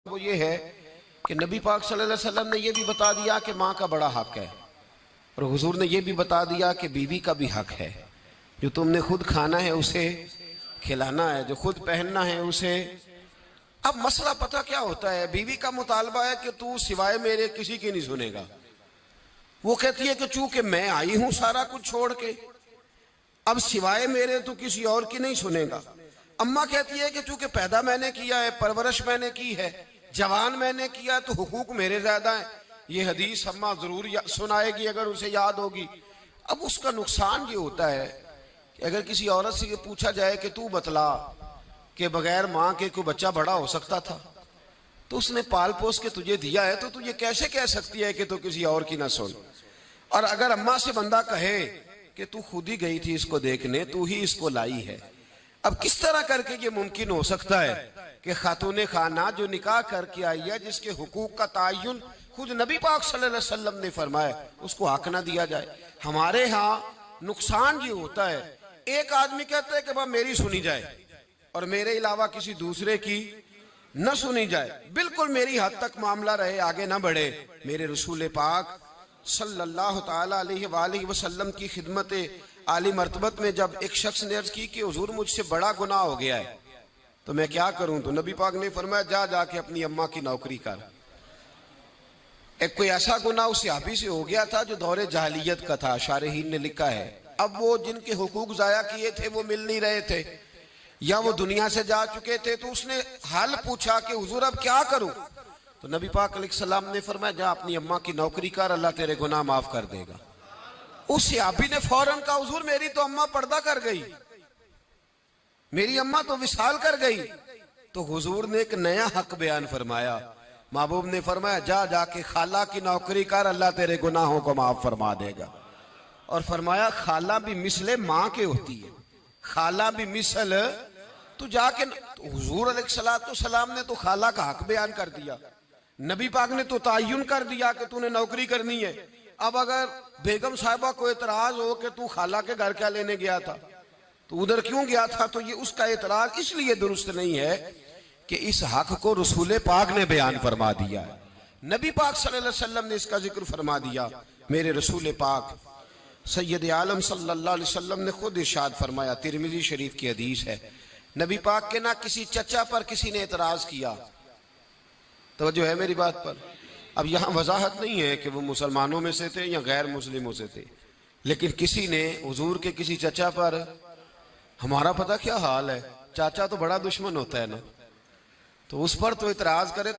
वो ये है कि नबी पाक सल्लल्लाहु अलैहि वसल्लम ने ये भी बता दिया कि माँ का बड़ा हक है, और हुजूर ने ये भी बता दिया कि बीवी का भी हक है। जो तुमने खुद खाना है उसे खिलाना है, जो खुद पहनना है उसे। अब मसला पता क्या होता है, बीवी का मुतालबा है कि तू सिवाय मेरे किसी की नहीं सुनेगा। वो कहती है कि चूंकि मैं आई हूं सारा कुछ छोड़ के, अब सिवाय मेरे तू किसी और की नहीं सुनेगा। अम्मा कहती है कि चूंकि पैदा मैंने किया है, परवरिश मैंने की है, जवान मैंने किया, तो हुकूक मेरे ज्यादा है। ये हदीस अम्मा जरूर सुनाएगी अगर उसे याद होगी। अब उसका नुकसान ये होता है कि अगर किसी औरत से ये पूछा जाए कि तू बतला कि बगैर माँ के कोई बच्चा बड़ा हो सकता था, तो उसने पाल पोस के तुझे दिया है, तो तू ये कैसे कह सकती है कि तू किसी और की ना सुन। और अगर अम्मा से बंदा कहे कि तू खुद ही गई थी इसको देखने, तू ही इसको लाई है, अब किस तरह करके ये मुमकिन हो सकता है कि खातून खाना जो निकाह करके आई है, जिसके हुकूक का तायुन खुद नबी पाक सल्लल्लाहु अलैहि वसल्लम ने फरमाया, उसको हक ना दिया जाए। हमारे यहाँ नुकसान ये होता है, एक आदमी कहता है कि वह मेरी सुनी जाए और मेरे अलावा किसी दूसरे की न सुनी जाए, बिल्कुल मेरी हद तक मामला रहे, आगे ना बढ़े। मेरे रसूल पाक सल्लल्लाहु ताला अलैहि वसल्लम की खिदमत आली मर्तबत में जब एक शख्स ने अर्ज की कि हुजूर मुझसे बड़ा गुनाह हो गया है, तो मैं क्या करूं? तो नबी पाक ने फरमाया जा जाके अपनी अम्मा की नौकरी कर। एक कोई ऐसा गुनाह उस सहाबी से हो गया था जो दौरे जहालियत का था, शारहीन ने लिखा है। अब वो जिनके हुकूक जाया किए थे वो मिल नहीं रहे थे, या वो दुनिया से जा चुके थे, तो उसने हाल पूछा कि हुजूर अब क्या करूं? तो नबी पाक अलैहिस्सलाम ने फरमाया जा अपनी अम्मा की नौकरी कर, अल्लाह तेरे गुनाह माफ कर देगा। उस सहाबी ने फौरन कहा हुजूर मेरी तो अम्मा पर्दा कर गई, मेरी अम्मा तो विसाल कर गई। तो हुजूर ने एक नया हक बयान फरमाया। महबूब ने फरमाया जा जाके खाला की नौकरी कर, अल्लाह तेरे गुनाहों को माफ फरमा देगा। और फरमाया खाला भी मिसले माँ के होती है, खाला भी मिसल तू जाके। तो हुजूर अलैहिस्सलाम ने तो खाला का हक बयान कर दिया, नबी पाक ने तो तायुन कर दिया कि तूने नौकरी करनी है। अब अगर बेगम साहिबा को एतराज हो कि तू खाला के घर क्या लेने गया था, तो उधर क्यों गया था, तो ये उसका एतराज इसलिए दुरुस्त नहीं है कि इस हक को रसूल पाक ने बयान फरमा दिया है। नबी पाक सल्लल्लाहु अलैहि वसल्लम ने इसका जिक्र फरमा दिया। मेरे रसूल पाक सैयद आलम सल्लल्लाहु अलैहि वसल्लम ने खुद इरशाद फरमाया, तिरमिज़ी शरीफ की हदीस है, नबी पाक के ना किसी चचा पर किसी ने एतराज किया। तो जो है मेरी बात पर, अब यहाँ वजाहत नहीं है कि वो मुसलमानों में से थे या गैर मुस्लिमों से थे, लेकिन किसी ने हुजूर के किसी चचा पर, हमारा पता क्या हाल है, चाचा तो बड़ा दुश्मन होता है ना, तो उस पर तो इतराज करे।